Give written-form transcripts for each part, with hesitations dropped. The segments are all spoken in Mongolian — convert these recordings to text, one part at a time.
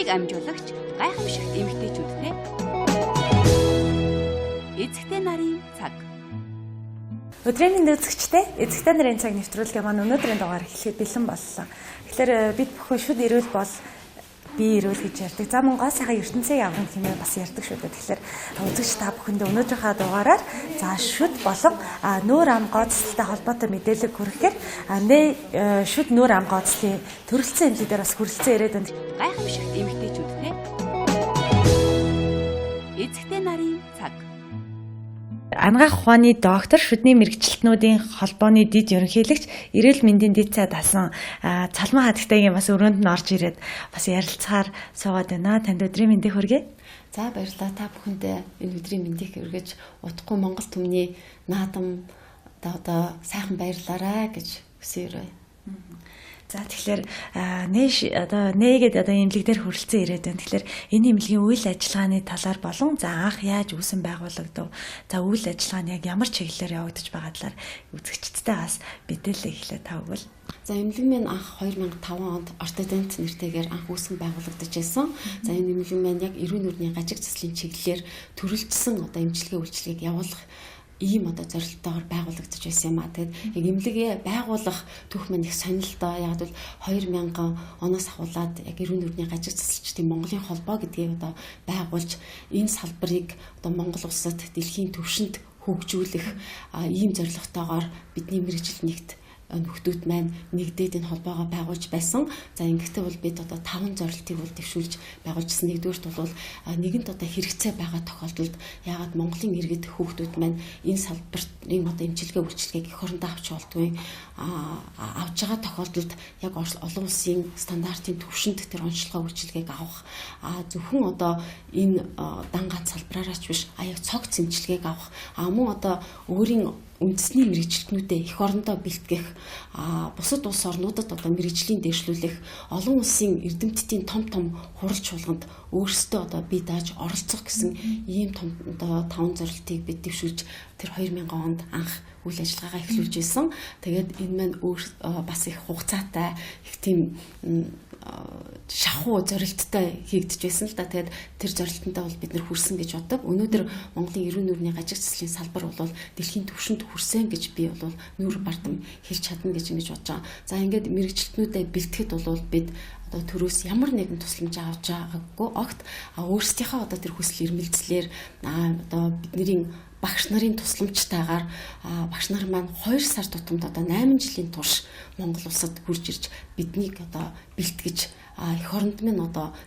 Бэлтгэлийг амжуулагч гайхамшигт эмэгтэйчүүдтэй эзэгтэй нарын цаг. Өдрийн үзэгчтэй эзэгтэй нарын цаг нэвтрүүлгээ маань өнөөдрийн дугаар эхлэхэд бэлэн боллоо. Тэгэхээр бид бүхэн шүд ирүүл бол би ирүүл гэж ярьдаг. За мөн гоо сайхан ертөнцийг аврах хэмээн бас ярьдаг шүү дээ. Тэгэхээр үзэгч та бүхэндээ өнөөдрийнхаа дугаараар за шүд болон нүүр ам гооцлолтой холбоотой мэдээлэл хүрэхээр шүд нүүр ам гооцлын төрөлцсөн эмнэлэг дээр бас хүрэлцэн ирээд байна. Гайхамшигт эмэгтэйчүүдтэй эзэгтэй нарын цаг. Анагаах ухааны доктор, шүдний мэрэгчлэтнүүдийн холбооны дэд ерөнхийлөгч эрүүл мэндийн дэд цай дасан Цалмаа хатагтайгийн бас өрөөнд нь орж ирээд бас ярилцахаар суугаад байна. Танд өдрийн мэндийг хүргэе. За баярлалаа. Та бүхэндээ энэ өдрийн мэндийг хүргэж удахгүй Монгол түмний наадам одоо сайхан баярлаарай гэж хүсээрэй. За тэгэхээр нээгээд эмнэлэг дээр хүрэлцэн ирээд байна. Тэгэхээр энэ эмнэлгийн үйл ажиллагааны талаар болон за анх яаж үүсэн байгуулагдав. За үйл ажиллагаа нь яг ямар чиглэлээр явагдаж байгаа талаар үзэгчдтэй бас мэдээлэл эхлэе тавгвал. За эмнэлэг минь анх 2005 онд ортодонт нэртэйгээр анх үүсгэн байгуулагдаж байсан. За энэ эмнэлэг минь яг эрүүл нүрийн гажиг цэцлийн чиглэлээр төрөлжсөн эмчилгээ үйлчилгээг явуулах ийм зорилттойгоор байгуулагдаж байсан юм а. Тэгээд яг эмнэлгээ байгуулах түүх маань их сонирхолтой. Яг бол 2000 оноос ахуулаад яг эрүүл нүрийн гажиг цэцэлчдийн Монголын холбоо гэдгийг байгуулж энэ салбарыг Монгол улсад дэлхийн түвшинд хөгжүүлэх ийм зорилготойгоор бидний мэргэжил нэгт нөхдүүд маань нэгдээд энэ холбоогоо байгуулж байсан. За ингэхдээ бол бид 5 зорилтыг дэвшүүлж байгуулжсэн. Нэгдүгээрт бол нэгэнт хэрэгцээ байгаа тохиолдолд яагаад Монголын иргэд хүүхдүүд маань энэ салбарын эмчилгээ үйлчилгээг эх орондоо авч болдгүй авж байгаа тохиолдолд яг олон улсын стандартын түвшинд тэр онцлогоо үйлчилгээг авах зөвхөн энэ дан ганц салбараараач биш яг цогц эмчилгээг авах мөн өөрийн үндэсний мэргэжилтнүүдэд эх орондоо бэлтгэх бусад улс орнуудад мэргэжлийн дэвшлүүлэх олон улсын эрдэмтдийн том хурал чуулганд өөрсдөө бие дааж оролцох гэсэн ийм том 5 зорилтыг бид дэвшүүлж тэр 2000 онд анх үйл ажиллагаагаа эхлүүлж байсан. Тэгээд энэ маань бас их хугацаатай их тийм шахуу зорилттой хийгдэж байсан л да. Тэгээд тэр зорилтонтой бол бид нэр хүрсэн гэж боддог. Өнөөдөр Монголын эрүүл нүрийн гажиг цэцлийн салбар бол дэлхийн түвшинд хүрсэн гэж би бол нүүр бардам хэлж чадна гэж ингэж бодож байгаа. За ингээд мэргэжилтнүүдэд бэлтгэхэд бол бид төрөөс ямар нэгэн тусламж авч байгаагүй огт өөрсдийнхөө тэр хүсэл эрмэлзлээр бидний багш нарын тусламжтайгаар багш нар маань 2 сар тутамд 8 жилийн турш Монгол улсад хурж ирж биднийг бэлтгэж эх оронд минь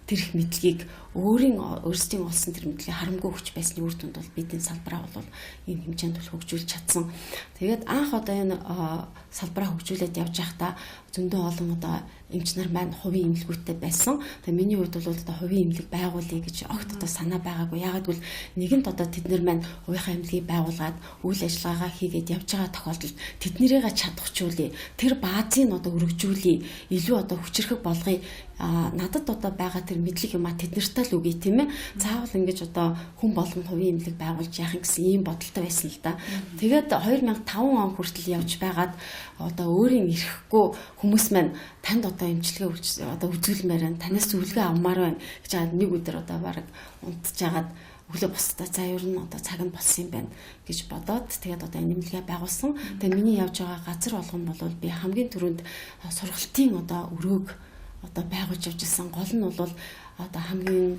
тэр их мэдлэгийг өөрсдийн олсон тэр мэдлэгийг харамгүй өгч байсны үр дүнд бол бидний салбараа бол энэ хэмжээнд хөгжүүлж чадсан. Тэгээд анх энэ салбараа хөгжүүлээд явж байхдаа зөндөө олон эмч нар маань хувийн эмнэлгүүттэй байсан. Тэгээд миний хувьд бол хувийн эмнэлэг байгуулъя гэж огт санаа байгаагүй. Ягаад гэвэл нэгэнт тэд нар маань хувийнхаа эмнэлгийг байгуулгаад үйл ажиллагаагаа хийгээд явж байгаа тохиолдолд тэднэрийгээ чадахжуулъя. Тэр баазыг өргөжүүлье. Илүү хүчрхэг болгоё. Надад байгаа тэр мэдлэг юм тэд нартай л үгүй тийм ээ. Заавал ингэж хүн болгон хувийн эмнэлэг байгуулж яах юм гэсэн ийм бодолтой байсан л да. Тэгээд 2005 он хүртэл явж байгаад өөрийн ирэхгүй хүмүүс маань танд эмчилгээ үзүүлмээр байна. Танаас зөвлөгөө авмаар байна гэж нэг өдөр бараг унтжгаад өглөө босдоо за ер нь цаг нь болсон юм байна гэж бодоод тэгээд энэ эмнэлгээ байгуулсан. Тэгээд миний явж байгаа газар болгон бол би хамгийн түрүүнд сургалтын өрөөг байгуулж явж ирсэн. Гол нь бол хамгийн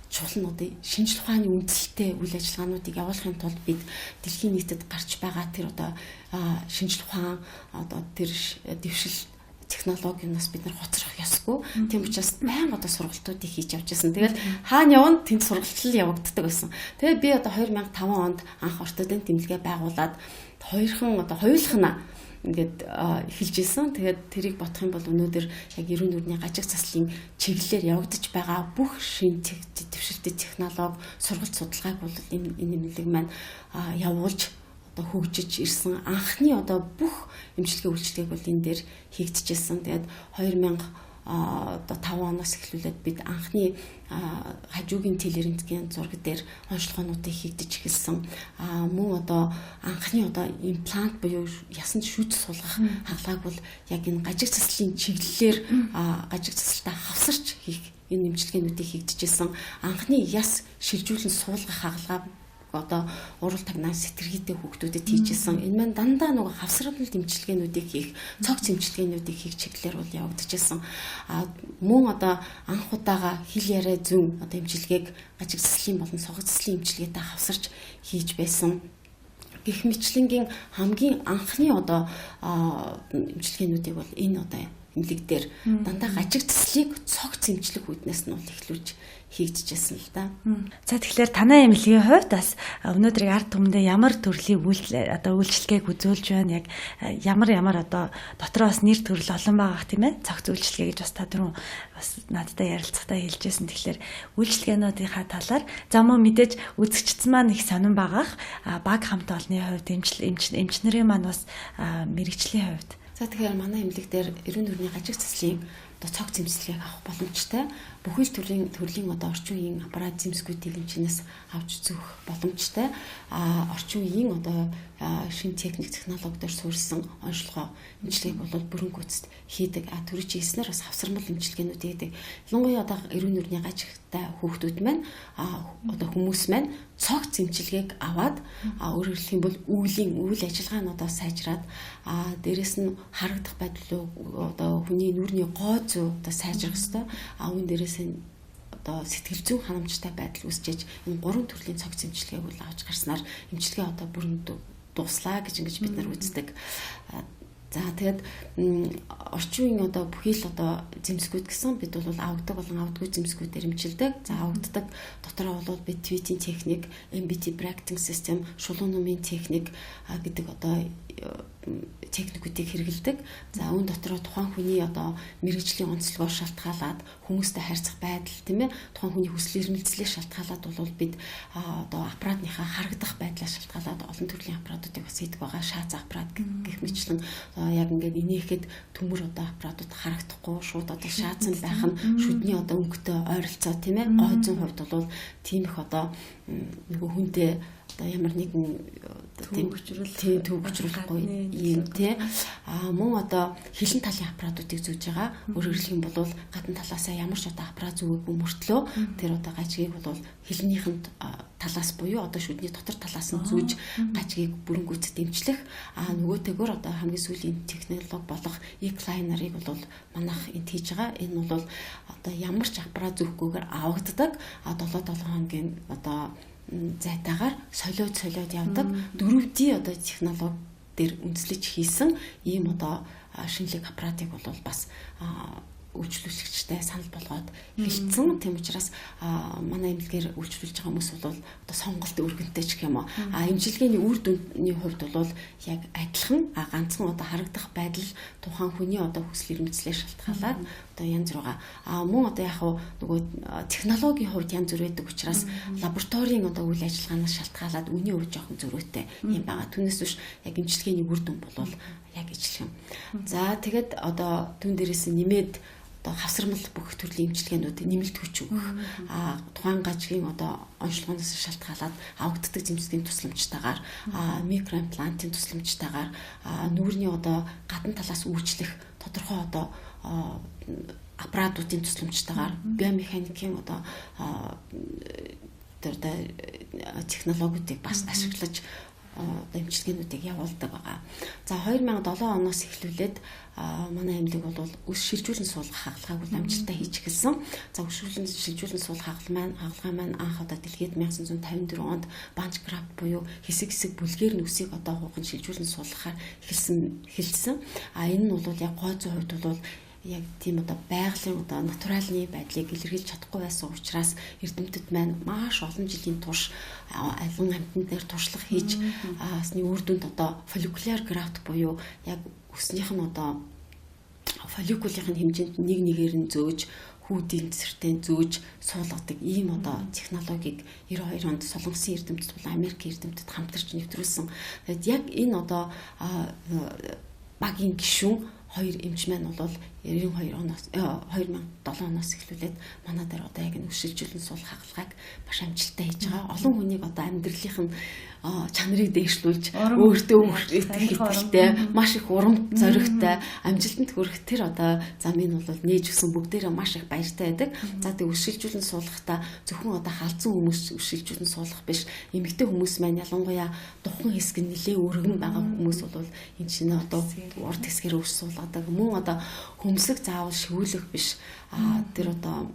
чухал нь шинжлэх ухааны үндэслэлтэй үйл ажиллагаануудыг явуулахын тулд бид дэлхийн нийтэд гарч байгаа тэр шинжлэх ухаан тэр дэвшил технологиноос бид нар хоцрох ёсгүй. Тийм учраас байнга сургалтуудыг хийж явж байсан. Тэгэл хаана явна тэнд сургалтал явагддаг байсан. Тэгээд би 2005 онд анх ортодонт эмнэлгээ байгуулад хоёулахна ингээд эхэлж исэн. Тэгээд тэрийг бодох юм бол өнөөдөр яг эрүүл нүрийн гажиг цэцлийн чиглэлээр явагдаж байгаа бүх шин дэвшилтэй технологи сургалт судалгааг бол энэ эмнэлэг маань явуулж хөгжиж ирсэн. Анхны бүх эмчилгээ үйлчилгээг бол энэ дээр хийгдчихсэн. Тэгээд 2005 оноос эхлүүлээд бид анхны хажуугийн телерентген зураг дээр онцлогоонуудыг хийгдэж эхэлсэн. Мөн анхны имплант буюу ясанд шүд сулгах хагалгааг бол яг энэ гажиг цэцлийн чиглэлээр гажиг цэцэлтэй хавсарч хийх энэ нэмжлэгээнүүдийг хийгдчихсэн. Анхны яс шилжүүлэн суулгах хагалгаа одоо урал тагнаа сэтэрхийтэй хүүхдүүдэд хийжсэн. Энэ маань дандаа нөгөө хавсрал дэмжлэгээнүүдийг хийх, цогц дэмжлэгээнүүдийг хийх чиглэлээр бол явагдчихсан. Мөн одоо анх удаага хэл яриа зүүн одоо имчилгээг гажиг цэцлийн болон согц цэцлийн имчилгээтэй хавсарч хийж байсан. Гэх мэтлэнгийн хамгийн анхны одоо имчилгээнүүдийг бол энэ одоо эмнэлэг дээр дандаа гажиг цэцлийг цогц имчилэг үүднээс нь бол эхлүүлж хийгдчихсэн л да. За тэгэхээр танай эмнэлгийн хувьд бас өнөөдрийг ард түмэндээ ямар төрлийн үйлчлэгийг үзүүлж байна, яг ямар одоо дотроос нэр төрөл олон байгаа тийм ээ. Цогц үйлчлэгээ гэж бас та түрүүн бас надтай ярилцахтаа хэлжсэн. Тэгэхээр үйлчлэгээнүүдийнхаа талаар за мөн мэдээж үзэгчдсэн маань их сонирн байгаах баг хамт олонны хувьд эмчнэрийн маань бас мэрэгчлийн хувьд. За тэгэхээр манай эмнэлэг дээр эрүүл нүрийн гажиг цэцлийн одоо цогц эмчилгээг авах боломжтой. Бүхэл төрлийн одоо орчин үеийн аппарат зэмсгүүдийг эмчнээс авч зөөх боломжтой. Орчин үеийн одоо шинэ техник технологиор суурилсан онцлогоо эмчилгээг бол бүрэн гүйцэд хийдэг. Төрийн чиглэснээр бас хавсармал эмчилгээнүүд хийдэг. Ялангуяа одоо эрүүл нүрийн гажигтай хүүхдүүд маань одоо хүмүүс маань цогц эмчилгээг аваад өөрөөр хэлэх юм бол үйл ажиллагаа нь одоо сайжраад дээрэс нь харагдах байдал одоо хүний нүрийн гоо зүй одоо сайжрах хэвээр үүн дээрээс нь одоо сэтгэл зүйн ханамжтай байдал үүсчээж энэ 3 төрлийн цогц эмчилгээг бол авч гарснаар эмчилгээ одоо бүрэн дуслаа гэж ингэж бид нар үздэг. За тэгээд орчин үеийн одоо бүхий л одоо зэмсгүүд гэсэн бид бол авдаг болон авдаггүй зэмсгүүдээр эмчилдэг. За авддаг дотроо бол бид твитийн техник, MBT bracketing system, шулуун нумын техник гэдэг одоо техникүүдийг хэрэглэдэг. За үүн дотроо тухайн хүний одоо мэрэгжлийн онцлогоор шалтгаалаад хүмүүстэй харьцах байдал тийм ээ тухайн хүний хүсэл эрмэлзлээс шалтгаалаад бол бид одоо аппаратныхаа харагдах байдлаас шалтгаалаад олон төрлийн аппаратуудыг бас хийдэг байгаа. Шаац аппарат гэх мэтлэн яг ингээд инээхэд төмөр одоо аппаратууд харагдахгүй шууд одоо шаацсан байх нь шүдний одоо өнгөтэй ойролцоо тийм ээ гой зүүн хувьд бол тийм их одоо нөгөө хүнтэй одоо ямар нэгэн тийм төвөгжрүүлэхгүй юм тий. Мөн одоо хилэн талын аппаратуудыг зүүж байгаа. Өөрөөр хэлэх юм бол гадна талаасаа ямар ч одоо аппарат зүгээгүй мөртлөө тэр одоо гажгийг бол хилнийхэнд талаас буюу одоо шүдний дотор талаас нь зүүж гажгийг бүрэн гүйцэд дэмжлэх. Нөгөөтэйгөр одоо хамгийн сүүлийн технологи болох E-Cleaner-ыг бол манайх энд хийж байгаа. Энэ бол одоо ямар ч аппарат зүүхгүйгээр авагддаг. 7-7 хоногийн одоо зайтаагаар солиод явдаг 4D одоо технологи дээр үндэслэж хийсэн ийм одоо шинэлэг аппаратыг бол бас үйлчлүүлэгчтэй санал болгоод хэлсэн. Тийм учраас манай эмнэлгээр үйлчлүүлж байгаа хүмүүс бол одоо сонголт өргөнтэй ч гэх юм уу. Эмчилгээний үр дүнний хувьд бол яг адилхан ганцхан одоо харагдах байдал тухайн хүний одоо хүсэл эрмэлзлээс шалтгаалаад одоо янз бүр байгаа. Мөн одоо яг нөгөө технологийн хувьд янз бүр байдаг учраас лабораторийн одоо үйл ажиллагаанаас шалтгаалаад үний өв жоохон зөрүүтэй юм байгаа. Түүнээс биш яг эмчилгээний үр дүн бол яг ижлэх юм. За тэгэд одоо түн дээрээс нэмээд одоо хавсармал бүх төрлийн эмчилгээнүүд нэмэлт хүч өгөх тухайн гажгийн одоо онцлогоноос шалтгаалаад авагддаг зэмсгийн тусламжтайгаар микроимплантын тусламжтайгаар нүрийн одоо гадна талаас үйлчлэх тодорхой одоо аппаратуудын тусламжтайгаар биомеханикийн одоо технологиудыг бас ашиглаж эмчилгээнүүдийг явуулдаг байгаа. За 2007 оноос эхлүүлээд манай эмнэлэг бол үс шилжүүлэн суулгах хагалгааг бол амжилттай хийж эхэлсэн. За шилжүүлэн суулгах хагалгаа маань анх одоо дэлхийд 1954 онд Банчкрафт буюу хэсэг бүлгээр нүсийг одоо хуучин шилжүүлэн суулгахаар эхэлсэн. Энэ нь бол яг гой зүйн хувьд бол яг тийм одоо байгалийн одоо натуралны байдлыг илэрхийлж чадахгүй байсан учраас эрдэмтэд маань маш олон жилийн турш алган амьтан дээр туршлага хийж асны үр дүнд одоо follicular graft буюу яг өснийх нь одоо фолликулын хэмжээнд нэгээр нь зөөж хүүдийн цэсртэн зөөж суулгадаг ийм одоо технологиг 92 онд Солонгосын эрдэмтэд болон Америкийн эрдэмтэд хамтарч нэвтрүүлсэн. Тэгэд яг энэ одоо багийн гишүүн хоёр эмч маань бол 92 оноос 2007 оноос эхлүүлээд манай дээр одоо яг энэ өшөлжүүлэн суулгах хагалгааг маш амжилттай хийж байгаа. Олон хүнийг одоо амьдралынх нь чанарыг дээшлүүлж өөртөө ихтэй маш их урам зоригтой амжилтанд хүрэх тэр одоо замыг бол нээж өгсөн бүгдээрээ маш их баяртай байдаг. За тэг өшөлжүүлэн суулгахдаа зөвхөн одоо халдсан хүмүүс өшөлжүүлэн суулгах биш, эмэгтэй хүмүүс маань ялангуяа духан хэсэг нь нэлээ өргөн байгаа хүмүүс бол энэ чинь одоо урд хэсгээр өс суулгадаг. Мөн одоо хөмсөг заавал шивүүлэх биш. Тэр одоо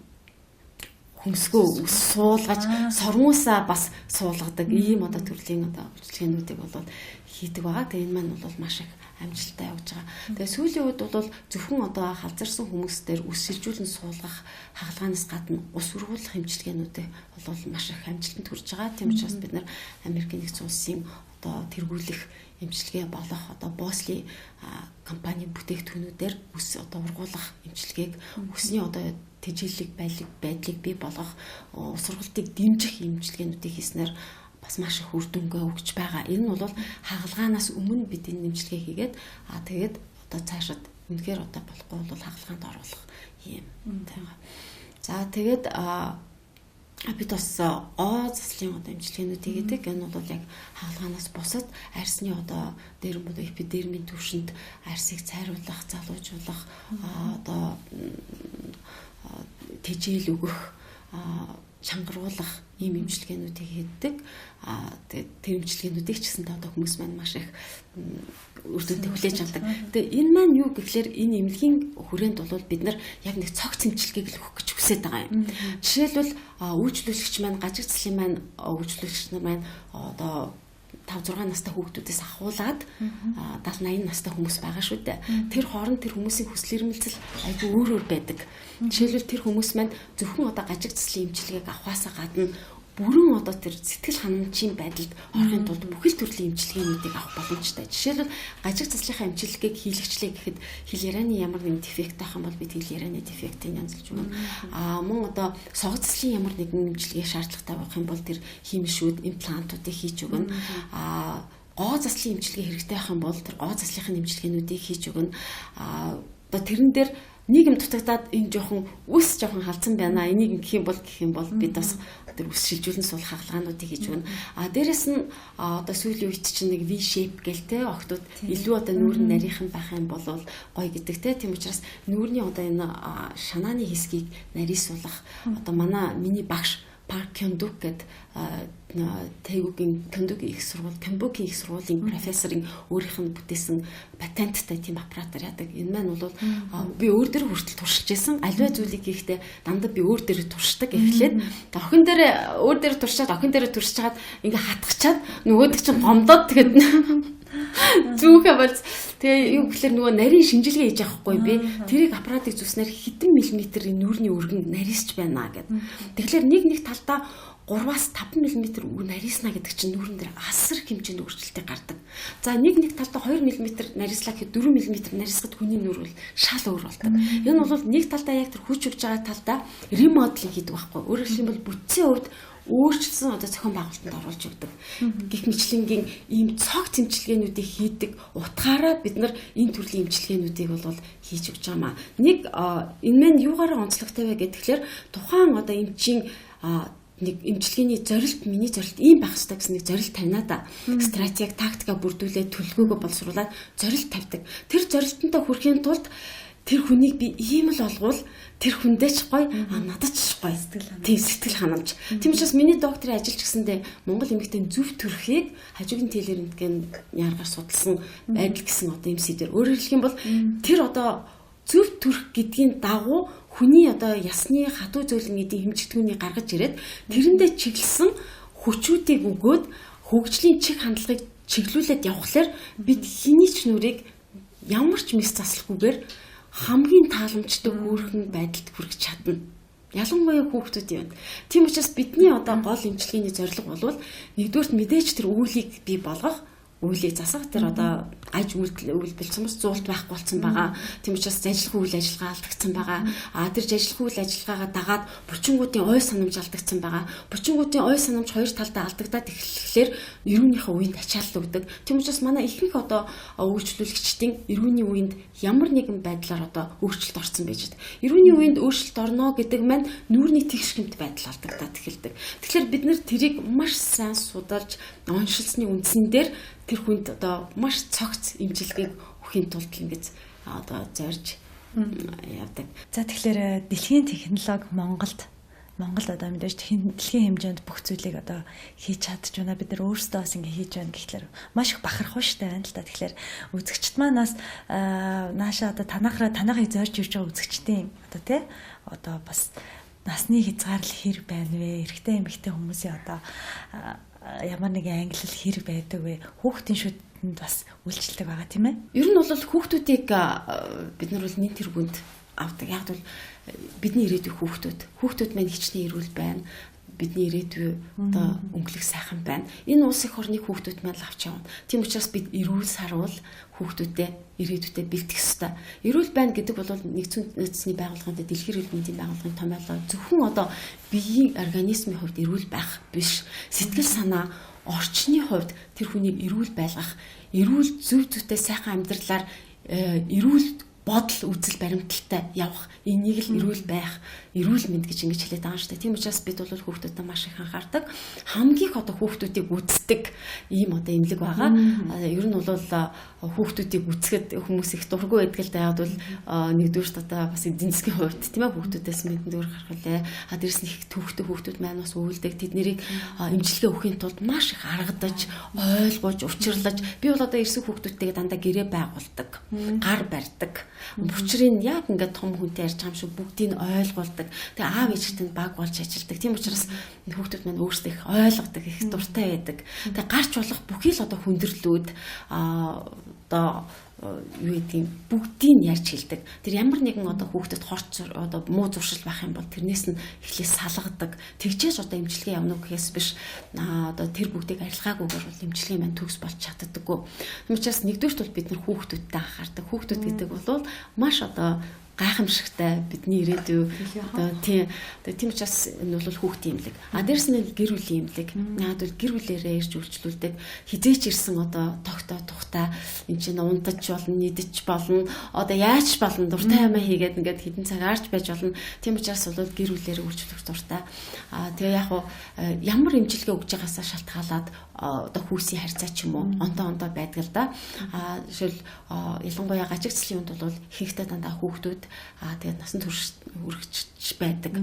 хөмсгөө суулгаж сормуусаа бас суулгадаг ийм одоо төрлийн одоо үйлчлэгээнүүдийг бол хийдэг байгаа. Тэгээ энэ маань бол маш их амжилттай явж байгаа. Тэгээ сүүлийн үед бол зөвхөн одоо халзарсан хүмүүс дээр үс шилжүүлэн суулгах хагалгаанаас гадна ус ургуулах эмчилгээнүүдээ бол маш их амжилтанд хүрж байгаа. Тийм учраас бид нар Америкийн нэгдсэн улсын одоо тэргүүлэх эмчилгээ болох одоо Bosley компани бүтээгдэхүүнүүдээр үс одоо ургуулах эмчилгээг үсний одоо тэжээлэг байдлыг бий болгох сургалтыг дэмжих эмчилгээнүүдийг хийснээр бас маш их үр дүнгээ өгч байгаа. Энэ нь бол хагалгаанаас өмнө бид энэ эмчилгээ хийгээд тэгээд одоо цаашид үнэхээр одоо болохгүй бол хагалгаанд оруулах юм. За тэгээд бид бас заслын одоо эмчилгээнүүд хийдэг. Энэ бол яг хагалгаанаас бусад арьсны одоо дээрэн бодоо эпидермийн түвшинд арьсыг цайруулах, залуужуулах одоо тэжээл өгөх, чангаруулах ийм эмчилгээнүүдийг хийдэг. Тэгээд тэр эмчилгээнүүдийг ч гэсэн одоо хүмүүс маань маш их үр дүнтэй хүлээж авдаг. Тэгээд энэ маань юу гэхлээр энэ эмнэлгийн хүрээнд бол бид нар яг нэг цогц эмчилгээг л өгөх гэж хүсэж байгаа юм. Жишээлбэл үйлчлүүлэгч маань, гажиг цэслийн маань үйлчлүүлэгч нар маань одоо 5-6 настай хүүхдүүдээс ахуулаад 70-80 настай хүмүүс байгаа шүү дээ. Тэр хооронд тэр хүмүүсийн хүсэл эрмэлзэл айгүй өөр байдаг. Жишээлбэл тэр хүмүүс маань зөвхөн одоо гажиг цэслийн эмчилгээг авахаасаа гадна бүрэн одоо тэр сэтгэл ханамжийн байдалд орохын тулд бүхэл төрлийн эмчилгээнүүдийг авах боломжтой. Жишээлбэл гажиг цэслийнхаа эмчилгээг хийлэгчлээ гэхэд хил ярианы ямар нэгэн дефект байх юм бол бид хил ярианы дефектийг янзлж өгнө. Мөн одоо согц цэслийн ямар нэгэн эмчилгээ шаардлагатай байх юм бол тэр химшүүд имплантуудыг хийж өгнө. Гоо заслын эмчилгээ хэрэгтэй байх юм бол тэр гоо заслынхаа эмчилгээнүүдийг хийж өгнө. Одоо тэрэн дээр нийгэм дутагдаад энэ жоохон халдсан байна. Энийг гэх юм бол бид бас тэр үс шилжүүлэн суулгах хагалгаануудыг хийж өгнө. Дээрэс нь одоо сүүлийн үед чинь нэг V shape гэлтэй октод илүү одоо нүүрэн нарийнхан байх юм бол гоё гэдэг те. Тийм учраас нүүрний одоо энэ шанааны хэсгийг нарийсуулах одоо миний багш Парк Кёндук гэдэг Тээгүүгийн Кёндугийн их сургуулийн профессорын өөрийнх нь бүтээсэн патенттай тийм аппаратаар яадаг. Энэ маань бол би өөр дээр хүртэл туршиж байсан. Аливаа зүйлийг хийхдээ дандаа би өөр дээр туршдаг. Эхлээд охин дээр өөр дээр туршаад охин дээр туршиж хагаад ингээ хатгачаад нөгөөдөг чинь гомдоод тэгээд зүүхэ бол тэгээ юу гэхэлэр нөгөө нарийн шинжилгээ хийж авахгүй би тэрийг аппаратыг зүснээр хэдэн миллиметрийн нүүрний өргөн нарийсч байна гэд. Тэгэхээр нэг талдаа 3-5 мм нарийснаа гэдэг чинь нүүрэн дээр асар хэмжээний өөрчлөлтийг гардаг. За нэг талдаа 2 мм нарийслаа гэхэд 4 мм нарийсгад хүний нүүр бол шал өөр болдог. Энэ бол нэг талдаа яг тэр хүч өгж байгаа талдаа ремоделинг хийдэг байхгүй. Өөрөөр хэлбэл бүтцийн хувьд өөрчлөсөн одоо зохион байгуулалтанд оруулж өгдөг. Гэх мэтлэнгийн ийм цогц эмчилгээнүүдийг хийдэг утгаараа бид нар энэ төрлийн эмчилгээнүүдийг бол хийж өгч байгаа маа. Нэг энэ мэн юугаараа онцлогтой вэ гэхээр тухайн одоо эмчийн нэг эмчилгээний миний зорилт ийм байх хэрэгтэй гэсэн нэг зорилт тавина да. Стратеги, тактика бүрдүүлээд төлөвлөгөөгөө боловсруулад зорилт тавьдаг. Тэр зорилтонтой хүрэхийн тулд тэр хүнийг би ийм л олгуул тэр хүндээ ч гоё надад ч гоё сэтгэл ханамж. Тийм учраас миний докторийн ажиллаж гэсэндээ Монгол эмэгтэй зөв төрхийг хажуугийн телерентген яаргаар судалсан байдал гэсэн одоо юм сэдвэр. Өөрөөр хэлэх юм бол тэр одоо зөв төрх гэдгийн дагуу хүний одоо ясны хатуу зөөлөн эдийн хэмжигдэхүүнийг гаргаж ирээд тэрэндээ чиглэсэн хүчүүдийг өгөөд хөгжлийн чиг хандлагыг чиглүүлээд явхлаар бид хэний ч нүрийг ямар ч мэс заслахгүйгээр хамгийн тааламжтай хөөрхөн байдалд хүргэж чадна. Ялангуяа хүүхдүүд юм. Тийм учраас бидний одоо гол эмчилгээний зорилго бол нэгдүгээрт мэдээж тэр үүлийг бий болгох, үйлийг засах тэр одоо гаж үйлдэлсэн бас зуулт байхгүй болсон байгаа. Тийм учраас ажиллах үйл ажиллагаа алдагдсан байгаа. Тэр ажиллах үйл ажиллагаагаа дагаад булчингуудын ой санамж алдагдсан байгаа. Булчингуудын ой санамж хоёр талдаа алдагдаад эхлэхээр эрүүнийхээ үеинд ачаалал өгдөг. Тийм учраас манай ихэнх одоо үйлчлүүлэгчдийн эрүүний үеинд ямар нэгэн байдлаар одоо өөрчлөлт орсон байж байгаа. Эрүүний үеинд өөрчлөлт орно гэдэг маань нүүрний тэгш гэмт байдал алдагдаад эхэлдэг. Тэгэхээр бид нэр тэрийг маш сайн судалж оншилсны үндсэн дээр тэр хүнд одоо маш цогц имчилгээг өгөхийн тулд ингэж одоо зорж явдаг. За тэгэхээр дэлхийн технологи Монголд одоо мэдээж дэлхийн хэмжээнд бүх зүйлийг одоо хийж чадж байна. Бид нар өөрсдөө бас ингэ хийж байна гэхлээр маш их бахархууштай байна л да. Тэгэхээр үзэгчд манаас нааша одоо танахыг зорж ирж байгаа үзэгчдийн одоо тий одоо бас насны хязгаарлал хэр байна вэ? Эрэгтэй эмэгтэй хүмүүсийн одоо ямар нэгэн ангиллал хэр байдаг вэ? Хүүхдийн шүтэнд бас үйлчлдэг байгаа тийм ээ. Ер нь бол хүүхдүүдийг бид нар бол нийт тэргуунд авдаг. Яг бол бидний ирээдүйн хүүхдүүд маань хичнээн эрүүл байна. Бидний ирээдүй одоо өнгөлөх сайхан байна. Энэ улс их орны хүүхдүүд маань л авч явна. Тийм учраас бид эрүүл сарвал хүүхдүүдэд ирээдүйдээ бэлтгэх ёстой. Эрүүл байна гэдэг бол нэгдсэн үндэсний байгууллагын дэлхийн эрүүл мэндийн байгууллагын томьёолоо зөвхөн одоо биеийн организмын хувьд эрүүл байх биш. Сэтгэл санаа, орчны хувьд тэр хүнийг эрүүл байлгах, эрүүл зөв зүйтэй сайхан амьдралаар эрүүл бодол үзэл баримталтай явах, энийг л эрүүл байх, эрүүл мэнд гэж ингэж хэлээд байгаа шүү дээ. Тийм учраас бид бол хүүхдүүдэд маш их анхаардаг. Хамгийн их одоо хүүхдүүдийг үздэг ийм одоо эмнэлэг байгаа. Ер нь бол хүүхдүүдийг үзэхэд хүмүүс их дургүй байдаг л да. Яг бол нэгдүгээр одоо бас эдийн засгийн хувьд тийм ээ хүүхдүүдээс мэднээр гарах үлээ. Дээрэс нь их төвхтэй хүүхдүүд маань бас үйлдэг. Тэд нэрийг эмчилгээ өгөхийн тулд маш их аргадаж, ойлгож, учирлаж би бол одоо ирсэн хүүхдүүдтэйгээ дандаа гэрээ байгуулдаг, гар барьдаг. Учрыг яг ингээд том хүнтэй ярьж байгаа юм шиг бүгдийг ойлгуулдаг. Тэгээ аав ээжтэй баг болж ажилладаг. Тийм учраас хүүхдүүд маань өөрсдөө их ойлгодог, их дуртай байдаг. Тэгээ гарч болох бүхий л одоо хүндрэлүүд одоо юу гэдгийг бүгдийг ярьж хэлдэг. Тэр ямар нэгэн одоо хүүхдэд хорц одоо муу зуршил байх юм бол тэрнээс нь эхлээ салгадаг. Тэгжээж одоо эмчилгээ явна уу гэхээс биш одоо тэр бүгдийг арилгаагүйгээр бол эмчилгээ маань төгс болж чаддаггүй. Тийм учраас нэгдүгээрт бол бид нар хүүхдүүдтэй анхаардаг. Хүүхдүүд гэдэг бол маш одоо гайхамшигтай бидний ирээдүй одоо тийм учраас энэ бол хүүхдийн эмнэлэг. Дээрс нь гэр бүлийн эмнэлэг. Яг бол гэр бүлээрээ ирж үйлчлүүлдэг. Хизээч ирсэн одоо тогтоо тухтай энэ чинь ундаж болно, нийдэж болно. Одоо яаж болно дуртай юмаа хийгээд ингээд хэдэн цаг арч байж болно. Тийм учраас бол гэр бүлээрээ үйлчлүүлэх дуртай. Тэгээ яг ямар эмчилгээ өгж байгаасаа шалтгаалаад одоо хүүсийн харьцаа ч юм уу онтоо байдаг л да. Жишээл ялангуяа гажигцлын үнд бол ихэнхдээ дандаа хүүхдүүд тэгээд насан турш хүрэгч байдаг.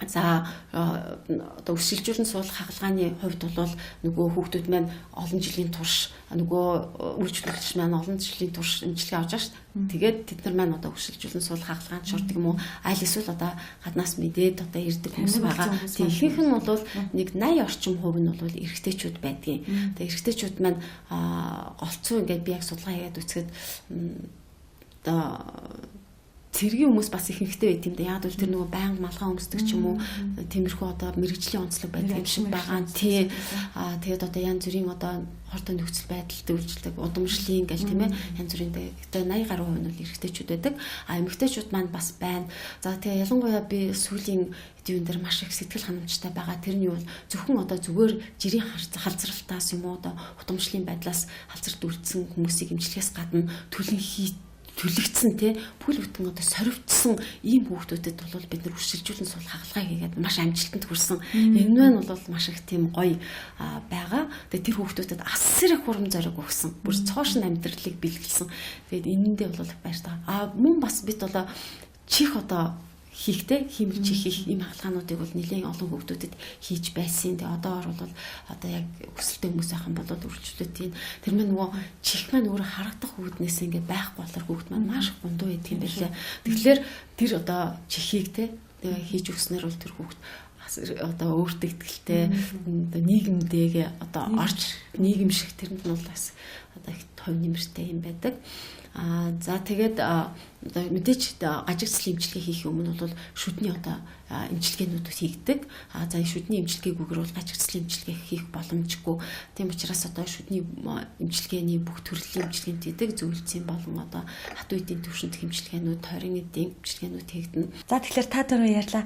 За одоо өсөлжүүлэн суулгах хагалгааны хувьд бол нөгөө хүүхдүүд маань олон жилийн турш нөгөө үйлчлүүлэгч маань олон жилийн турш эмчилгээ авч байгаа шүү дээ. Тэгээд тэд нар маань одоо өсөлжүүлэн суулгах хагалгаанд шуурдаг юм уу? Аль эсвэл одоо гаднаас мэдээд одоо ирдэг хүмүүс байгаа. Тийм ихэнх нь бол нэг 80 орчим хувь нь бол эрэгтэйчүүд байдгийн. Тэгээд эрэгтэйчүүд маань голцоо ингээд би яг судалгаа хийгээд үзэхэд одоо цэргийн хүмүүс бас ихэнхтэй байт юм да. Яг бол тэр нөгөө байнга малгай өмсдөг ч юм уу тиймэрхүү одоо мэрэгжлийн онцлог байдаг юм шиг байгаа. Тий. Тэгээд одоо янз бүрийн одоо хортой нөхцөл байдалд үйлчлдэг удамшлын гэл тийм ээ янз бүрийн гэдэг 80 гаруй хувь нь бол эрэгтэйчүүд байдаг. Эмэгтэйчүүд маань бас байна. За тэгээ ялангуяа би сүүлийн эдийн дээр маш их сэтгэл ханамжтай байгаа. Тэрний бол зөвхөн одоо зүгээр жирийн халзралтаас юм уу одоо удамшлын байдлаас халзарт үлдсэн хүмүүсийг эмчлэхээс гадна төлөгдсөн тий бүл бүтэн одоо сорвцсан ийм хүүхдүүдэд бол бид нар үржилжүүлэн сул хагалгаа хийгээд маш амжилтанд хүрсэн. Энэ нь бол маш их тийм гоё байгаа. Тэгээ тэр хүүхдүүдэд асар их урам зориг өгсөн. Бүр цоошин амьдралыг бэлгэлсэн. Тэгээд энэндээ бол баяртай. Мөн бас бид бол чих одоо хийхтэй хэмжиж хийх ийм хагалгаануудыг бол нэлээд олон хүүхдүүдэд хийж байсан. Тэгээ одоогор бол одоо яг өсөлттэй хүмүүс байхan болоод үргэлжлүүлээд тийм тэр маань нөгөө чих маань өөрөө харагдах хүүхднээс ингээ байхгүй болоор хүүхд маань маш их гундуу байдаг юм байлаа. Тэгэхээр тэр одоо чихийг тэгээ хийж өгснээр бол тэр хүүхд одоо өөртөө итгэлтэй одоо нийгэмдээ одоо орж нийгэм шиг тэрэнд нь бол бас одоо их тов нэмэртэй юм байдаг. За тэгээд одоо мэдээч гажигцлын имчилгээ хийх өмнө бол шүдний одоо имчилгээнүүд хийгдэг. За шүдний имчилгээгүйгээр бол гажигцлын имчилгээ хийх боломжгүй. Тийм учраас одоо шүдний имчилгээний бүх төрлийн имчилгээнд хийдэг зөвлөцийн болон одоо хат үеийн төвшинт имчилгээнүүд, тойрон эдийн имчилгээнүүд хийгдэнэ. За тэгэхээр та түрүү ярьлаа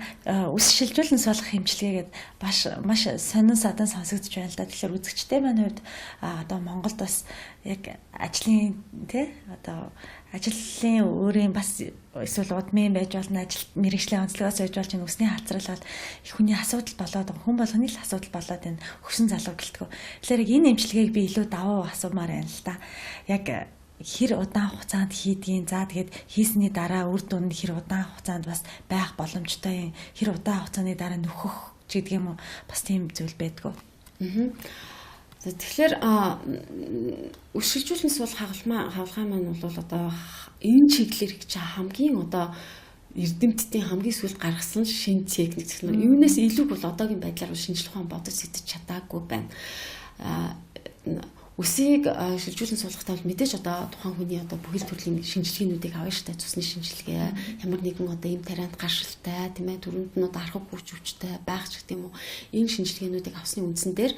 үс шилжүүлэн суулгах имчилгээгээд маш сонин садан сонсогдож байна л да. Тэгэхээр үзэгчтэй маань хувьд одоо Монголд бас яг ажлын одоо ажлын өөрийн бас эсвэл удмын байж болно, ажил мэргэжлийн онцлогоос байж болж энэ үсний хацрал бол их хүний асуудал болоод хүн болгоны л асуудал болоод энэ өгсөн залуу гэлтгөө. Тэгэхээр энэ эмчилгээг би илүү давуу асуумаар байна л да. Яг хэр удаан хугацаанд хийдгийг, за тэгээд хийсний дараа үр дүн нь хэр удаан хугацаанд бас байх боломжтой юм, хэр удаан хугацааны дараа нөхөх ч гэдэг юм уу, бас тийм зүйл байдгүй. Тэгэхээр үс шилжүүлэн суулгах хагалгаа маань бол одоо энэ чиглэлээр гэж хамгийн одоо эрдэмтдийн хамгийн сүүлд гаргасан шинэ техник технологи. Юунаас илүү бол одоогийн байдлаар шинжлэх ухаан бодож сэтгэж чадаагүй байна. Үсийг шилжүүлэн суулгахтаа бол мэдээж одоо тухайн хүний одоо бүхэл төрлийн шинжилгээнүүдийг авна штэ, цусны шинжилгээ, ямар нэгэн одоо эм тарианд гаршилтай, тийм ээ, төрөнд нь одоо архаг хүч өвчтэй байх ч гэдэг юм уу. Энэ шинжилгээнүүдийг авсны үндсэн дээр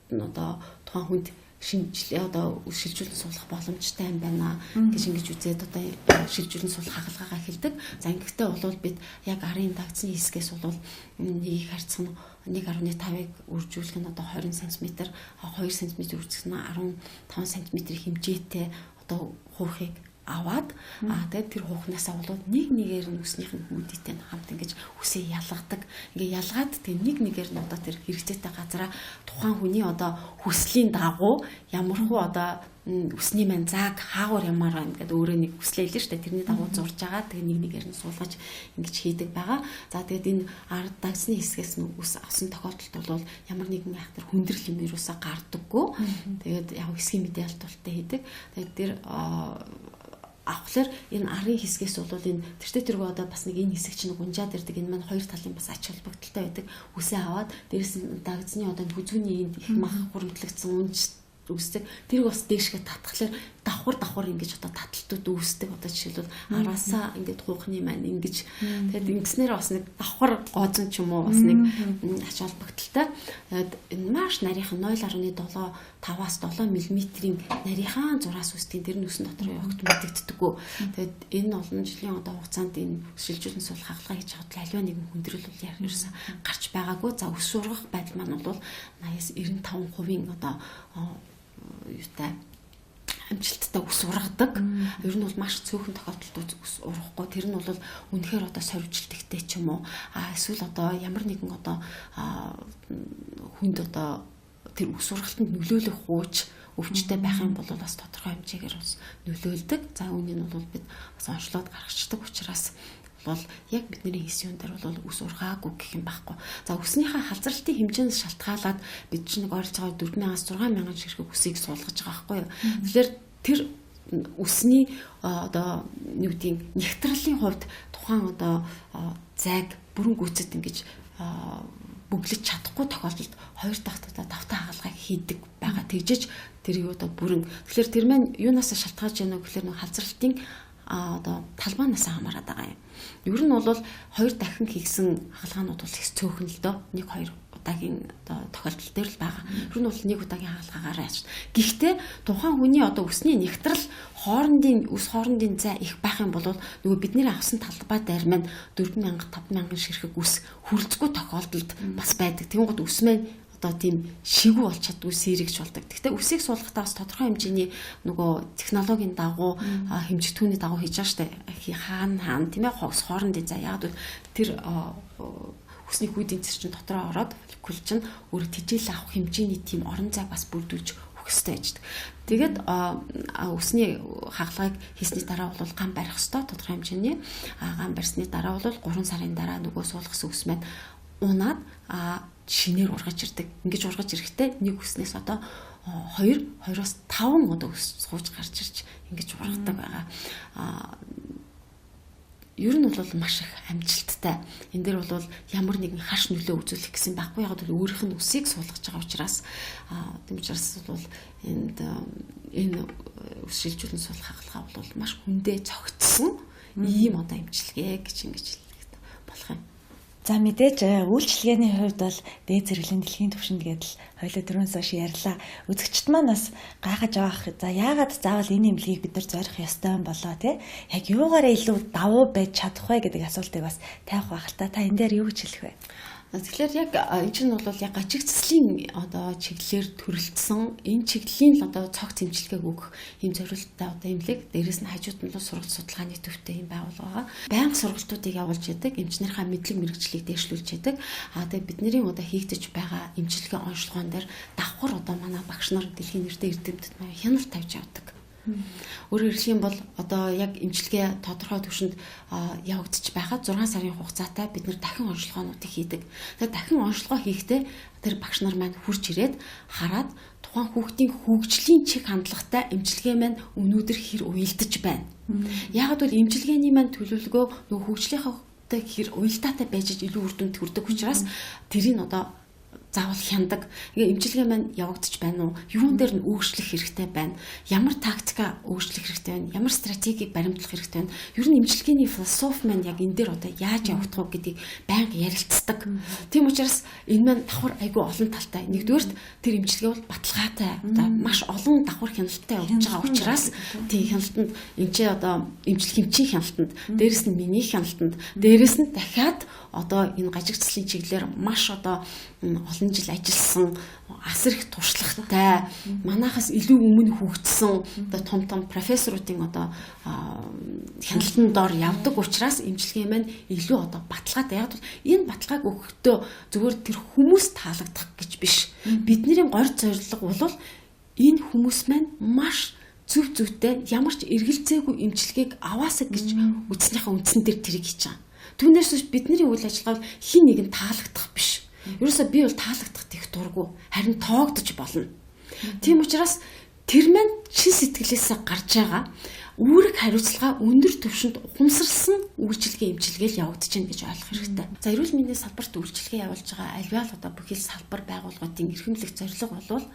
одоо тухайн хүнд шинжилгээ одоо шилжүүлэн суулгах боломжтой юм байна гэж ингэж үзээд одоо шилжүүлэн суулгах хагалгаагаа эхэлдэг. За ингэхдээ бол бид яг арын дагдсан хэсгээс бол нэг харьцах нь 1.5-ыг үржүүлэх нь одоо 20 см, 2 см үржих нь 15 см хэмжээтэй одоо хуухыг аваад тэгээд тэр хуухнаасаа бол нэг нэгээр нь үснийх нь хүүдийтэй хамт ингэж үсээ ялгадаг. Ингээ ялгаад тэг нэг нэгээр нь одоо тэр хэрэгцээтэй газараа тухайн хүний одоо хүслийн дагуу ямархуу одоо үсний мань зааг хаагуур ямар байна гэдэг өөрөө нэг хүслээ хэлнэ шүү дээ. Тэрний дагуу зурж байгаа. Тэгээ нэг нэгээр нь суулгаж ингэж хийдэг байгаа. За тэгээд энэ ард дагсны хэсгээс нь үс авсан тохиолдолд бол ямар нэгэн айхтар хүндрэл юм юусаа гардаггүй. Тэгээд яг хэсгийн мэдээлэлттэй хийдэг. Тэгээд тэр авахлаар энэ арын хэсгээс бол энэ тэртээ тэргүй одоо бас нэг энэ хэсэг чинь гунжаад ирдэг. Энэ маань хоёр талын бас ач холбогдолтой байдаг. Үсээ аваад дээрэс нь дагдсны одоо хүзүүний энд их мах хуримтлагдсан үнж үүсдэг. Тэрийг бас дээшгээ татхлаар давхар ингэж одоо таталтууд үүсдэг. Одоо жишээлбэл араасаа ингээд хуухны маань ингэж тэгээд ингэснээр бас нэг давхар гоозон ч юм уу бас нэг ач холбогдолтой. Тэгээд энэ маш нарийнхан 0.75-аас 7 мм-ийн нарийнхан зураас үүсдэг. Тэр нь үсэн дотор явахт мэдэгддэггүй. Тэгээд энэ олон жилийн одоо хугацаанд энэ шилжүүлэн суулгах хагалгаа хийж авах аливаа нэгэн хүндрэл бол ерөөсөө гарч байгаагүй. За өс ургах байдал маань бол 80-95% одоо юутай амжилттай ус ургадаг. Ер нь бол маш цөөхөн тохиолдолд ус ургахгүй. Тэр нь бол үнэхээр одоо сорвжилттэй ч юм уу. Эсвэл одоо ямар нэгэн одоо хүнд одоо тэр ус ургалтанд нөлөөлөх хууч өвчтэй байх юм бол бас тодорхой хэмжээгээр бас нөлөөлдөг. За үүнийг бол бид бас онцлоод гаргацдаг учраас бол яг бидний хийсэн юм дээр бол ус ургаагүй гэх юм байхгүй. За үснийхээ халзралтын хэмжээс шалтгаалаад бид чинь нэг ойролцоогоор 4,000-аас 6,000 ширхэг үсийг суулгаж байгаа байхгүй юу. Тэгэхээр тэр үсний одоо нүдийн нэгтралын хувьд тухайн одоо зайг бүрэн гүйцэд ингэж бүглэж чадахгүй тохиолдолд хоёр дахь одоо давтаа хагалгааг хийдэг байгаа. Тэгжиж тэрийг одоо бүрэн. Тэгэхээр тэр маань юунаас шалтгаалж яана гэхээр нэг халзралтын одоо талбаанаас хамаарат байгаа юм. Ер нь бол хоёр дахин хийгсэн хагалгаанууд бол их цөөхөн л дөө. 1-2 удаагийн одоо тохиолдол дээр л байгаа. Ер нь бол 1 удаагийн хагалгаагаар яаж. Гэхдээ тухайн хүний одоо үсний нэгтрал үс хоорондын зай их байх юм бол нөгөө бидний авсан талбай дээр маань 4,000-5,000 ширхэг үс хүрэлцгүй тохиолдолд бас байдаг. Тэнгууд үс маань одоо тийм шигүү болж чаддгүй сэрэгч болдог. Гэхдээ үсийг суулгахтаа бас тодорхой хэмжээний нөгөө технологийн дагуу хэмжигдэхүүний дагуу хийж байгаа штэ. Хаана тийм ээ хоорондын зай яагаад тэр үсний хүүдийн цэс чинь дотроо ороод фолликул чинь өөрө тэжээл авах хэмжээний тийм орон зайг бас бүрдүүлж өгөхтэй аждаг. Тэгээд үсний хагалгааг хийсний дараа бол ган барих ёстой тодорхой хэмжээний. Ган барьсны дараа бол 3 сарын дараа нөгөө суулгасан үс маань унаад шинээр ургаж ирдэг. Ингэж ургаж ирэхдээ нэг үснээс одоо 2-2-оос 5 одоо ус сууж гарч ирж ингэж ургадаг байгаа. ер нь бол маш их амжилттай. Энэ дээр бол ямар нэгэн хаш нөлөө үзүүлэх гэсэн баггүй яг бол өөрийнх нь үсийг суулгаж байгаа учраас тийм учраас бол энэ үс шилжүүлэн суулгах хаалгаа бол маш хүндээ цогцсон ийм одоо эмчилгээ гэж ингэж хэлэх болох юм. За мэдээж үйлчлэгээний хувьд бол дээд зэрэглэлийн дэлхийн түвшинд гэдэл хоёулаа түрүүнээс хойш ярьлаа. Үзэгчд маань бас гайхаж байгаа. За яагаад заавал энэ эмнэлгийг бид нар зорих ёстой юм болоо те? Яг юугаараа илүү давуу байж чадах вэ гэдэг асуултыг бас тавих байх л та. Та энэ дээр юу гэж хэлэх вэ? Тэгэхээр яг энэ чинь бол яг гажиг цэслийн одоо чиглэлээр төрөлдсөн энэ чиглэлийн л одоо цогц эмчилгээг өгөх ийм зорилттой одоо эмнэлэг дээрээс нь хажууд нь сургалт судалгааны төвтэй ийм байгууллага байнга сургалтуудыг явуулж яадаг эмчнэрийнхээ мэдлэг мэрэгчлийг дээшлүүлж яадаг тэгээ бидний одоо хийгдэж байгаа эмчилгээ онцлогоон дээр давхар одоо манай багш нар дэлхийн нэртэй эрдэмтэд маань хяналт тавьж явдаг. Өөрөөр хэлэх юм бол одоо яг эмчилгээ тодорхой түвшинд явагдаж байхад 6 сарын хугацаатай бид нэр дахин онцлогоонуудыг хийдэг. Тэгэхээр дахин онцлогоо хийхдээ тэр багш нар маань хурж ирээд хараад тухайн хүүхдийн хөгжлийн чиг хандлагатай эмчилгээ маань өнөөдөр хэр уялдаж байна. Яагаад бол эмчилгээний маань төлөвлөгөө нөгөө хөгжлийнхээ хэр уялдаатай байж илүү үр дүнд хүрдэг учраас тэрийг одоо заавал хяндаг. Ингээ эмчилгээ маань явагдаж байна уу? Юун дээр нь өөрчлөх хэрэгтэй байна? Ямар тактика өөрчлөх хэрэгтэй байна? Ямар стратегийг баримтлах хэрэгтэй байна? Ер нь эмчилгээний философи маань яг энэ дээр одоо яаж явагдах вэ гэдгийг байнга ярилцдаг. Тийм учраас энэ маань давхар айгүй олон талтай. Нэгдүгээрт тэр эмчилгээ бол баталгаатай. Одоо маш олон давхар хяналттай явж байгаа учраас тийм хяналтанд энэ ч одоо эмчилгээ хэмжээ хяналтанд, дээрэс нь миний хяналтанд, дээрэс нь дахиад одоо энэ гажиг цэслийн чиглэлээр маш одоо олон жил ажилласан асар их туршлагатай манайхаас илүү өмнө хөгжсөн одоо том профессоруудын одоо хяналтанд дор явдаг учраас эмчилгээ маань илүү одоо баталгаатай. Яг бол энэ баталгааг өгөхдөө зөвхөн тэр хүмүүс таалагдах гэж биш. Бидний горь зорилго бол энэ хүмүүс маань маш зөв зөвтэй ямар ч эргэлзээгүй эмчилгээг аваасаа гэж үзнийхээ үндсэн дээр тэрийг хийж байгаа. Түүнээс бидний үйл ажиллагаа хин нэгэн таалагдах биш. Ерөөсөө би бол таалагдах их дурггүй. Харин тоогдож болно. Тийм учраас тэр маань чин сэтгэлээсээ гарч байгаа үүрэг хариуцлага өндөр түвшинд ухамсарласан үйлчилгээ эмчилгээл явагдаж байна гэж ойлгох хэрэгтэй. За эрүүл мэндийн салбарт үйлчилгээ явуулж байгаа альваа л одоо бүхэл салбар байгууллагуудын эрхэмлэх зорилго бол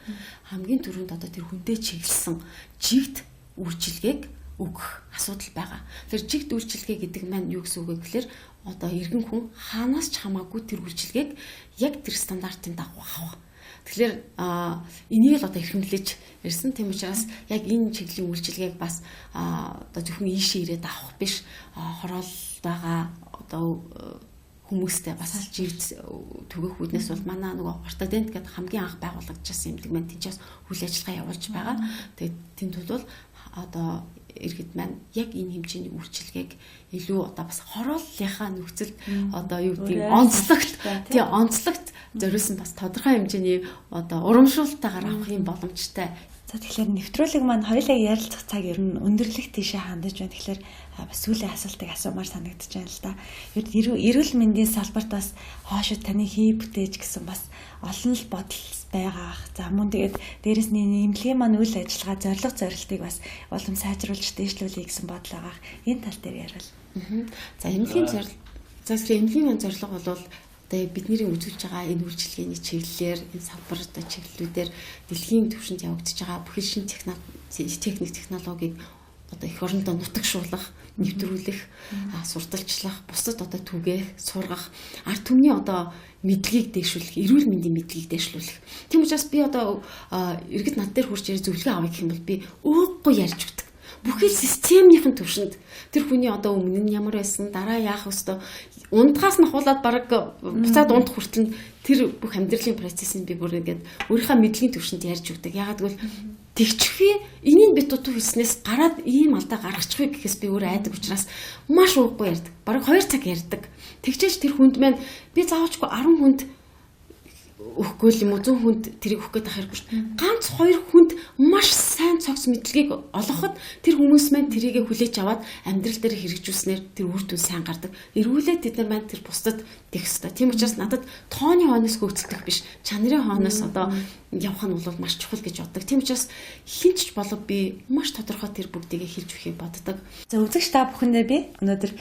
хамгийн түрүүнд одоо тэр хүндээ чиглэсэн жигт үйлчилгээг өгөх асуудал байгаа. Тэр жигт үйлчилгээ гэдэг маань юу гэсэн үг вэ гэхээр одоо иргэн хүн хаанаас ч хамаагүй тэр үйлчилгээг яг тэр стандартын дагуу авах. Тэгэхээр энийг л одоо эрхэмлэж ирсэн. Тийм учраас яг энэ чиглэлийн үйлчилгээг бас одоо зөвхөн ийшээ ирээд авах биш. Хороол байгаа одоо хүмүүстэй бас жигт түгэх үүднээс бол манай нөгөө ортодент гэдэг хамгийн анх байгуулагдчихсан эмнэлэг маань тийчээс үйл ажиллагаа явуулж байгаа. Тэгээд тэнд бол одоо иргэд маань яг энэ хэмжээний үйлчилгээг илүү одоо бас хорооллынхаа нөхцөлд одоо юу гэдэг онцлогт зориулсан бас тодорхой хэмжээний одоо урамшуултаагаар авах юм боломжтой. За тэгэхээр нэвтрүүлэг маань хоёулаа ярилцах цаг ер нь өндөрлөх тийшээ хандаж байна. Тэгэхээр бас сүүлийн асуултыг асуумаар санагдаж байна л да. Эрүүл мэндийн салбарт бас хоошид таны хий бүтээж гэсэн бас олон л бодол байгаа. За мөн тэгээд дээрэс нь эмнэлгийн маань үйл ажиллагаа зорилтыг бас улам сайжруулж дээшлүүлэе гэсэн бодол байгаа. Энэ тал дээр ярил. За эмнэлгийн эмнэлгийн маань зорилго бол бидний үзүүлж байгаа энэ үйлчилгээний чиглэлээр энэ салбар одоо чиглэлүүдээр дэлхийн түвшинд явагдаж байгаа бүхэл шин техник технологиг одоо эх орондоо нутагшуулах, нэвтрүүлэх, сурталчлах, бусад одоо түгээх, сургах, ард түмний одоо мэдлэгийг дээшлүүлэх, эрүүл мэндийн мэдлэгийг дээшлүүлэх. Тийм учраас би одоо иргэд над дээр хурж ирээ зөвлөгөө авъя гэх юм бол би өөхгүй ярьж өгдөг. Бүхэл системийн түвшинд тэр хүний одоо өмнө нь ямар байсан, дараа яах ёстой, ундгаас нь хуулаад баг буцаад ундах хүртэл тэр бүх амьдралын процессыг би бүр ингээд өөрийнхөө мэдлэгийн түвшинд ярьж өгдөг. Ягаад гэвэл тэгчихвээ энийг би дутуу хэлснээс гараад ийм алдаа гаргачихвээ гэхээс би өөрөө айдаг учраас маш ууггүй ярьдаг. Бараг 2 цаг ярьдаг. Тэгчээч тэр хүнд маань би заавчгүй 10 хүнд өгөхгүй л юм уу 100 хүнд тэрийг өгөх гээд ахаар ганц 2 хүнд маш сайн цогц мэдлэгийг олгоход тэр хүмүүс маань тэрийг хүлээж аваад амьдрал дээр хэрэгжүүлснээр тэр үр дүн сайн гардаг. Эргүүлээд бид нар маань тэр бусдад дэх ёстой. Тийм учраас надад тооны хойноос хөөцөлдөх биш, чанарын хойноос одоо явах нь бол маш чухал гэж боддог. Тийм учраас хинч болов би маш тодорхой тэр бүгдийг хэлж өгөхийг боддог. За үзэгч та бүхэндээ би өнөөдөр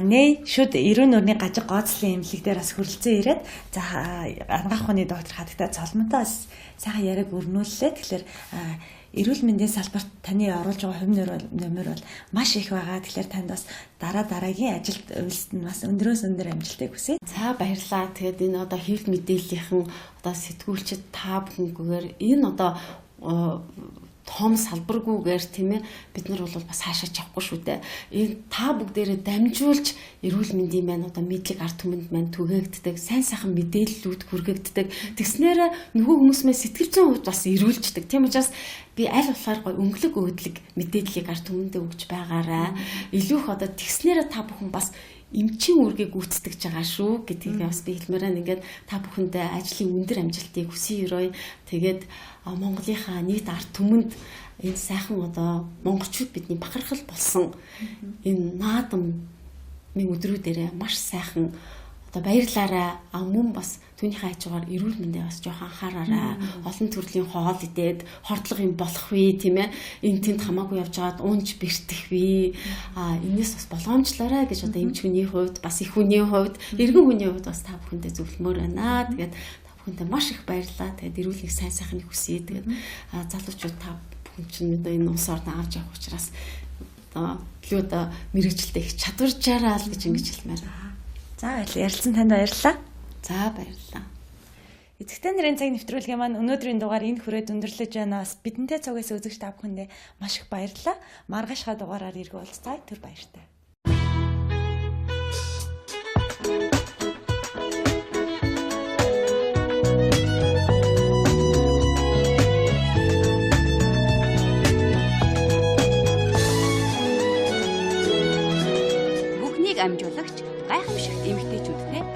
нэй шүд эрүүн нүрийн гажиг гооцлын эмнэлэг дээр бас хүрэлцэн ирээд за ангаах ухааны доктор хатагтай цолмонтой сайхан яриаг өрнүүллээ. Тэгэхээр эрүүл мэндийн салбарт таны оруулж байгаа хувь нэмэр бол маш их байгаа. Тэгэхээр танд бас дараагийн ажилд үйлсэнд бас өндрөөс өндөр амжилтыг хүсье. За баярлалаа. Тэгээд энэ одоо хэвлэл мэдээллийнхэн одоо сэтгүүлчид та бүхэнгүйгээр энэ одоо том салбаргүйгээр тийм ээ бид нар бол бас хаашаа явахгүй шүү дээ. Энэ та бүгдээрээ дамжуулж эрүүл мэндийн маань одоо мэдлэг ард түмэнд маань түгээгддэг, сайн сайхан мэдээллүүд хүргээгддэг. Тэгснээр нөгөө хүмүүс маань сэтгэл зүйн хувьд бас эрүүлждэг. Тийм учраас би аль болохоор гой өнгөлөг өөдлөг мэдээллийг ард түмэндээ өгч байгаарай. Илүү их одоо тэгснээр та бүхэн бас эмчийн үргийг гүйцэтгэж байгаа шүү гэдгийг бас би хэлмээр байна. Ингээд та бүхэндээ ажлын өндөр амжилтыг хүсье өрөөе. Тэгээд Монголынхаа нийт ард түмэнд энэ сайхан одоо монголчууд бидний бахархал болсон энэ наадам өдрүүдээрээ маш сайхан одоо баярлаарай. Мөн бас түүнийхээ хажуугаар эрүүл мэндээ бас жоохон анхаараарай. Олон төрлийн хоол идээд хордлого юм болох вэ, тийм ээ? Энэ тэнд хамаагүй явж байгаад унж бэртэх вэ? Энэс бас болгоомжлоорой гэж одоо эмч хүний хувьд, бас их хүний хувьд, иргэн хүний хувьд бас та бүхэндээ зөвлөмөр байна. Тэгээд та бүхэндээ маш их баярлалаа. Тэгээд эрүүлгийг сайн сайхныг хүсье. Тэгээд залуучууд та бүхэн чинь одоо энэ улс орн авч явах учраас одоо мэрэгчлээ их чадваржаараа л гэж ингэж хэлмээр. За баярлалаа. Ярилцсан танд баярлалаа. За баярлалаа. Эцэгтэй нарын цаг нэвтрүүлгийн маань өнөөдрийн дугаар энд хүрээд өндөрлөж байна. Бас бидэнтэй цугаас үзэгч та бүхэндээ маш их баярлалаа. Маргаашгаа дугаараар иргэ уулзцай. Түр баяртай. Бүхнийг амжуулагч гайхамшигт эмэгтэйчүүдтэй